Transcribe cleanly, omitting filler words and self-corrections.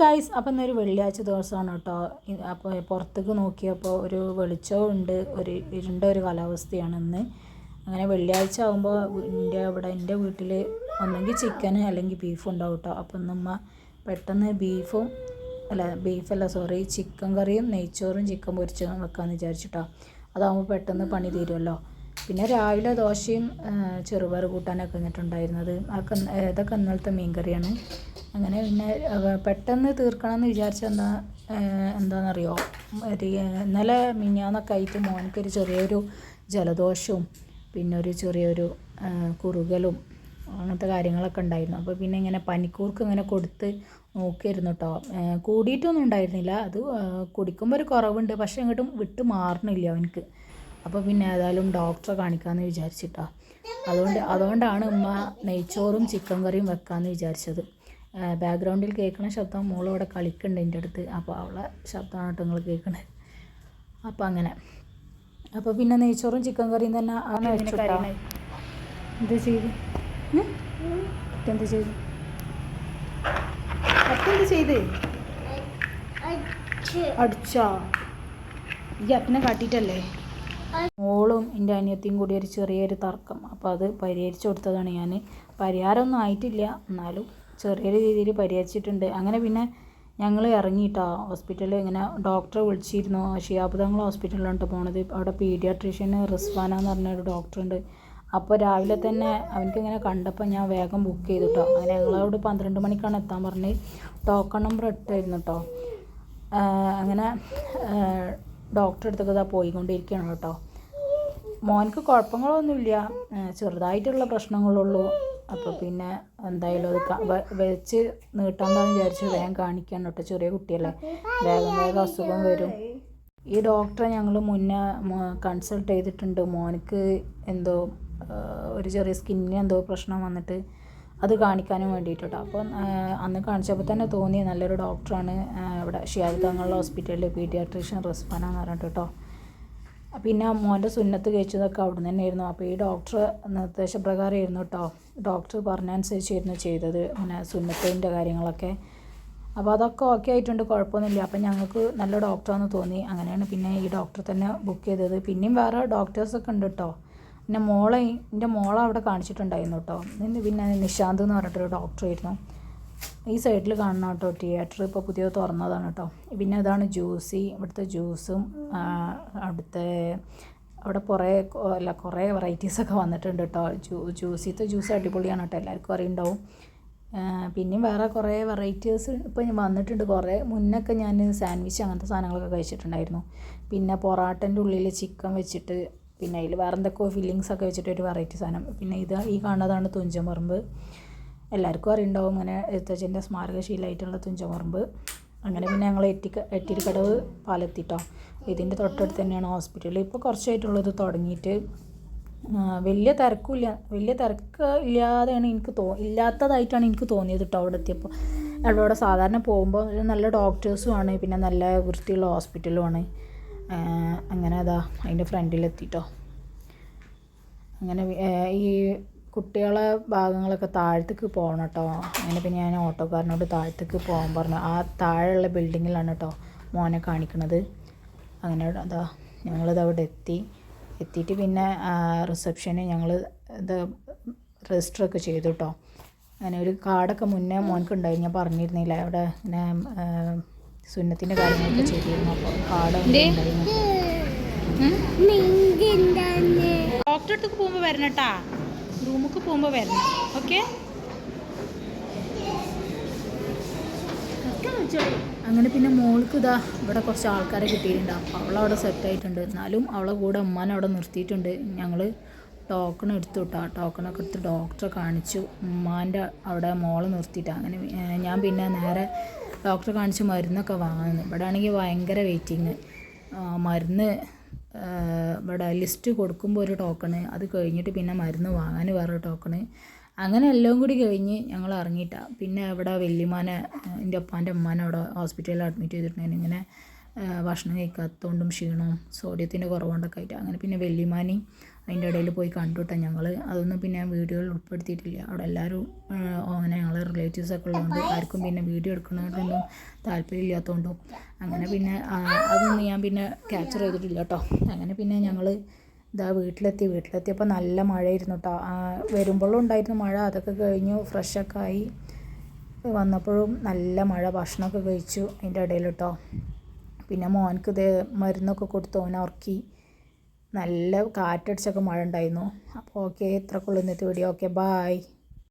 Guys, അപ്പം ഇന്നൊരു വെള്ളിയാഴ്ച ദിവസമാണ് കേട്ടോ. അപ്പോൾ പുറത്തേക്ക് നോക്കിയപ്പോൾ ഒരു വെളിച്ചവും ഉണ്ട്, ഒരു ഇരുണ്ട ഒരു കാലാവസ്ഥയാണ് ഇന്ന്. അങ്ങനെ വെള്ളിയാഴ്ച ആകുമ്പോൾ എൻ്റെ വീട്ടിൽ ഒന്നെങ്കിൽ ചിക്കൻ അല്ലെങ്കിൽ ബീഫ് ഉണ്ടാവും കേട്ടോ. അപ്പം ഇന്നമ്മ പെട്ടെന്ന് ചിക്കൻ കറിയും നെയ്ച്ചോറും ചിക്കൻ പൊരിച്ചതും വെക്കാമെന്ന് വിചാരിച്ചിട്ടോ. അതാകുമ്പോൾ പെട്ടെന്ന് പണി തീരുമല്ലോ. പിന്നെ രാവിലെ ദോശയും ചെറുപയർ കൂട്ടാനൊക്കെ വന്നിട്ടുണ്ടായിരുന്നത്. ഇതൊക്കെ ഇന്നലത്തെ മീൻ കറിയാണ്. അങ്ങനെ പിന്നെ പെട്ടെന്ന് തീർക്കണമെന്ന് വിചാരിച്ചാൽ എന്താണെന്നറിയോ, ഇന്നലെ മിനിഞ്ഞാന്നൊക്കെ ആയിട്ട് മോനക്കൊരു ചെറിയൊരു ജലദോഷവും പിന്നെ ഒരു ചെറിയൊരു കുറുകലും അങ്ങനത്തെ കാര്യങ്ങളൊക്കെ ഉണ്ടായിരുന്നു. അപ്പോൾ പിന്നെ ഇങ്ങനെ പനിക്കൂർക്ക് ഇങ്ങനെ കൊടുത്ത് നോക്കിയിരുന്നു കേട്ടോ. കൂടിയിട്ടൊന്നും ഉണ്ടായിരുന്നില്ല, അത് കുടിക്കുമ്പോൾ ഒരു കുറവുണ്ട്, പക്ഷേ ഇങ്ങോട്ടും വിട്ട് മാറണില്ല അവനക്ക്. അപ്പോൾ പിന്നെ ഏതായാലും ഡോക്ടറെ കാണിക്കാമെന്ന് വിചാരിച്ചിട്ടോ. അതുകൊണ്ടാണ് ഉമ്മ നെയ്ച്ചോറും ചിക്കൻ കറിയും വെക്കാമെന്ന് വിചാരിച്ചത്. ബാക്ക്ഗ്രൗണ്ടിൽ കേൾക്കുന്ന ശബ്ദം മോളവിടെ കളിക്കുന്നുണ്ട് എൻ്റെ അടുത്ത്. അപ്പോൾ അവളെ ശബ്ദമാണ് കേട്ടോ നിങ്ങൾ കേൾക്കണത്. അപ്പോൾ അങ്ങനെ, അപ്പോൾ പിന്നെ നെയ്ച്ചോറും ചിക്കൻ കറിയും തന്നെ ആണ് വെച്ചിട്ടാ. എന്ത് ചെയ്ത് അടിച്ചാ ഈ അപ്പനെ കാട്ടിയിട്ടല്ലേ. മോളും എൻ്റെ അനിയത്തിയും കൂടി ഒരു ചെറിയൊരു തർക്കം, അപ്പോൾ അത് പരിഹരിച്ചു കൊടുത്തതാണ് ഞാൻ. പരിഹാരമൊന്നും ആയിട്ടില്ല, എന്നാലും ചെറിയൊരു രീതിയിൽ പരിഹരിച്ചിട്ടുണ്ട്. അങ്ങനെ പിന്നെ ഞങ്ങൾ ഇറങ്ങിയിട്ടാ ഹോസ്പിറ്റലിൽ. ഇങ്ങനെ ഡോക്ടറെ വിളിച്ചിരുന്നു. ഷിയാബ് തങ്ങൾ ഹോസ്പിറ്റലിലാണ് പോണത്. അവിടെ പീഡിയാട്രീഷ്യന് റിസ്വാന എന്ന് പറഞ്ഞൊരു ഡോക്ടറുണ്ട്. അപ്പോൾ രാവിലെ തന്നെ അവനക്കിങ്ങനെ കണ്ടപ്പോൾ ഞാൻ വേഗം ബുക്ക് ചെയ്തു കേട്ടോ. അങ്ങനെ ഞങ്ങളോട് 12 മണിക്കാണ് എത്താൻ പറഞ്ഞ്. ടോക്കൺ നമ്പർ 8 ആയിരുന്നു കേട്ടോ. അങ്ങനെ ഡോക്ടറെ അടുത്തൊക്കെ പോയിക്കൊണ്ടിരിക്കുകയാണ് കേട്ടോ. മോനക്ക് കുഴപ്പങ്ങളൊന്നുമില്ല, ചെറുതായിട്ടുള്ള പ്രശ്നങ്ങളുള്ളൂ. അപ്പോൾ പിന്നെ എന്തായാലും അത് വെച്ച് നീട്ടാണ്ടാന്ന് വിചാരിച്ച് വേഗം കാണിക്കണം കേട്ടോ. ചെറിയ കുട്ടിയല്ലേ, വേഗം അസുഖം വരും. ഈ ഡോക്ടറെ ഞങ്ങൾ മുന്നേ കൺസൾട്ട് ചെയ്തിട്ടുണ്ട്. മോനക്ക് എന്തോ ഒരു ചെറിയ സ്കിന്നിന് എന്തോ പ്രശ്നം വന്നിട്ട് അത് കാണിക്കാനും വേണ്ടിയിട്ട് കേട്ടോ. അപ്പം അന്ന് കാണിച്ചപ്പോൾ തന്നെ തോന്നി നല്ലൊരു ഡോക്ടറാണ് ഇവിടെ ഷിയാബ് തങ്ങളുടെ ഹോസ്പിറ്റലിൽ പീഡിയാട്രീഷ്യൻ റിസ്വാന എന്ന് പറഞ്ഞിട്ട് കേട്ടോ. പിന്നെ മോൻ്റെ സുന്നത്ത് കഴിച്ചതൊക്കെ അവിടെ നിന്ന് തന്നെയായിരുന്നു. അപ്പോൾ ഈ ഡോക്ടർ നിർദ്ദേശപ്രകാരമായിരുന്നു കേട്ടോ, ഡോക്ടർ പറഞ്ഞനുസരിച്ചായിരുന്നു ചെയ്തത്, പിന്നെ സുന്നത്തിൻ്റെ കാര്യങ്ങളൊക്കെ. അപ്പോൾ അതൊക്കെ ഓക്കെ ആയിട്ടുണ്ട്, കുഴപ്പമൊന്നുമില്ല. അപ്പം ഞങ്ങൾക്ക് നല്ല ഡോക്ടറാണെന്ന് തോന്നി. അങ്ങനെയാണ് പിന്നെ ഈ ഡോക്ടറെ തന്നെ ബുക്ക് ചെയ്തത്. പിന്നെയും വേറെ ഡോക്ടേഴ്സൊക്കെ ഉണ്ട് കേട്ടോ. പിന്നെ എൻ്റെ മോളെ അവിടെ കാണിച്ചിട്ടുണ്ടായിരുന്നു കേട്ടോ. പിന്നെ നിശാന്ത് എന്ന് പറഞ്ഞിട്ടൊരു ഡോക്ടറായിരുന്നു. ഈ സൈഡിൽ കാണണം കേട്ടോ തിയേറ്റർ, ഇപ്പോൾ പുതിയ തുറന്നതാണ് കേട്ടോ. പിന്നെ അതാണ് ജ്യൂസി, ഇവിടുത്തെ ജ്യൂസും അവിടെ കുറേ വെറൈറ്റീസൊക്കെ വന്നിട്ടുണ്ട് കേട്ടോ. ജ്യൂസിത്തെ ജ്യൂസ് അടിപൊളിയാണ് കേട്ടോ, എല്ലാവർക്കും അറിയുണ്ടാവും. പിന്നെയും വേറെ കുറേ വെറൈറ്റീസ് ഇപ്പോൾ വന്നിട്ടുണ്ട്. കുറേ മുന്നൊക്കെ ഞാൻ സാൻഡ്വിച്ച് അങ്ങനത്തെ സാധനങ്ങളൊക്കെ കഴിച്ചിട്ടുണ്ടായിരുന്നു. പിന്നെ പൊറാട്ടൻ്റെ ഉള്ളിൽ ചിക്കൻ വെച്ചിട്ട് പിന്നെ അതിൽ വേറെ എന്തൊക്കെയോ ഫില്ലിങ്സൊക്കെ വെച്ചിട്ട് ഒരു വെറൈറ്റി സാധനം. പിന്നെ ഈ കാണുന്നതാണ് തുഞ്ചൻപറമ്പ്, എല്ലാവർക്കും അറിയുണ്ടാവും, ഇങ്ങനെ എഴുത്തച്ഛൻ്റെ സ്മാരകശീലമായിട്ടുള്ള തുഞ്ചൻപറമ്പ്. അങ്ങനെ പിന്നെ ഞങ്ങൾ എട്ടിരിക്കടവ് പാലെത്തിട്ടോ. ഇതിൻ്റെ തൊട്ടടുത്ത് തന്നെയാണ് ഹോസ്പിറ്റൽ. ഇപ്പോൾ കുറച്ചായിട്ടുള്ളത് തുടങ്ങിയിട്ട്. വലിയ തിരക്ക് ഇല്ലാതെയാണ് ഇല്ലാത്തതായിട്ടാണ് എനിക്ക് തോന്നിയത് കേട്ടോ അവിടെ എത്തിയപ്പോൾ. അവിടെ സാധാരണ പോകുമ്പോൾ നല്ല ഡോക്ടേഴ്സുമാണ്, പിന്നെ നല്ല വൃത്തിയുള്ള ഹോസ്പിറ്റലുമാണ്. അങ്ങനെ അതിൻ്റെ ഫ്രണ്ടിലെത്തിട്ടോ. അങ്ങനെ ഈ കുട്ടികളെ ഭാഗങ്ങളൊക്കെ താഴത്തേക്ക് പോകണം കേട്ടോ. അങ്ങനെ പിന്നെ ഞാൻ ഓട്ടോക്കാരനോട് താഴത്തേക്ക് പോകാൻ പറഞ്ഞു. ആ താഴെയുള്ള ബിൽഡിങ്ങിലാണ് കേട്ടോ മോനെ കാണിക്കണത്. അങ്ങനെ ഞങ്ങളിത് അവിടെ എത്തിയിട്ട് പിന്നെ റിസപ്ഷന് ഞങ്ങൾ രജിസ്റ്ററൊക്കെ ചെയ്തു കേട്ടോ. അങ്ങനെ ഒരു കാർഡൊക്കെ മുന്നേ മോനക്ക് ഉണ്ടായിരുന്നു, ഞാൻ പറഞ്ഞിരുന്നില്ല. അവിടെ ഇങ്ങനെ സുന്നത്തിൻ്റെ കാര്യങ്ങളൊക്കെ ചെയ്തിരുന്നു. അപ്പോൾ കാർഡ് ഉണ്ടായിരുന്നു. ഡോക്ടറെ അടുത്തേക്ക് പോകുമ്പോൾ വരണം കേട്ടാ, റൂമിലേക്ക് പോകുമ്പോൾ വരണം, ഓക്കെ? അങ്ങനെ പിന്നെ മോൾക്ക് ഇവിടെ കുറച്ച് ആൾക്കാരെ കിട്ടിയിട്ടുണ്ട്. അപ്പോൾ അവളവിടെ സെറ്റായിട്ടുണ്ട്. എന്നാലും അവളെ കൂടെ ഉമ്മാനെ അവിടെ നിർത്തിയിട്ടുണ്ട്. ഞങ്ങൾ ടോക്കൺ എടുത്തു കേട്ടോ. ടോക്കണൊക്കെ എടുത്ത് ഡോക്ടറെ കാണിച്ചു. ഉമ്മാൻ്റെ അവിടെ മോളെ നിർത്തിയിട്ടാണ്. അങ്ങനെ ഞാൻ പിന്നെ നേരെ ഡോക്ടറെ കാണിച്ച് മരുന്നൊക്കെ വാങ്ങുന്നു. ഇവിടെ ആണെങ്കിൽ ഭയങ്കര വെയിറ്റിങ്. മരുന്ന് ഇവിടെ ലിസ്റ്റ് കൊടുക്കുമ്പോൾ ഒരു ടോക്കണ്, അത് കഴിഞ്ഞിട്ട് പിന്നെ മരുന്ന് വാങ്ങാൻ വേറെ ടോക്കണ്. അങ്ങനെ എല്ലാം കൂടി കഴിഞ്ഞ് ഞങ്ങൾ ഇറങ്ങിയിട്ടാണ്. പിന്നെ ഇവിടെ വല്യമ്മാനെ, എൻ്റെ ഉപ്പാൻ്റെ ഉമ്മാനെ അവിടെ ഹോസ്പിറ്റലിൽ അഡ്മിറ്റ് ചെയ്തിട്ടുണ്ടായിരുന്നു. ഇങ്ങനെ ഭക്ഷണം കഴിക്കാത്തതുകൊണ്ടും ക്ഷീണവും സോഡിയത്തിൻ്റെ കുറവുകൊണ്ടൊക്കെ ആയിട്ട്. അങ്ങനെ പിന്നെ വല്യമ്മാനെയും അതിൻ്റെ ഇടയിൽ പോയി കണ്ടുട്ടോ ഞങ്ങൾ. അതൊന്നും പിന്നെ വീഡിയോയിൽ ഉൾപ്പെടുത്തിയിട്ടില്ല. അവിടെ എല്ലാവരും അങ്ങനെ ഞങ്ങൾ റിലേറ്റീവ്സൊക്കെ ഉള്ളതുകൊണ്ട് ആർക്കും പിന്നെ വീഡിയോ എടുക്കുന്നതിനൊന്നും താല്പര്യമില്ലാത്തതുകൊണ്ടും അങ്ങനെ പിന്നെ അതൊന്നും ഞാൻ പിന്നെ ക്യാപ്ചർ ചെയ്തിട്ടില്ല കേട്ടോ. അങ്ങനെ പിന്നെ ഞങ്ങൾ ഇതാ വീട്ടിലെത്തിയപ്പോൾ നല്ല മഴയായിരുന്നു കേട്ടോ. വരുമ്പോഴും ഉണ്ടായിരുന്നു മഴ. അതൊക്കെ കഴിഞ്ഞു ഫ്രഷൊക്കെ ആയി വന്നപ്പോഴും നല്ല മഴ. ഭക്ഷണമൊക്കെ കഴിച്ചു അതിൻ്റെ ഇടയിൽ കേട്ടോ. പിന്നെ മോനക്ക് ഇത് മരുന്നൊക്കെ കൊടുത്ത് ഓനെ ഉറക്കി. നല്ല കാറ്റടിച്ചൊക്കെ മഴ ഉണ്ടായിരുന്നു. അപ്പോൾ ഓക്കെ, ഇത്രക്കുള്ള ഇന്നത്തെ വീഡിയോ. Okay, bye.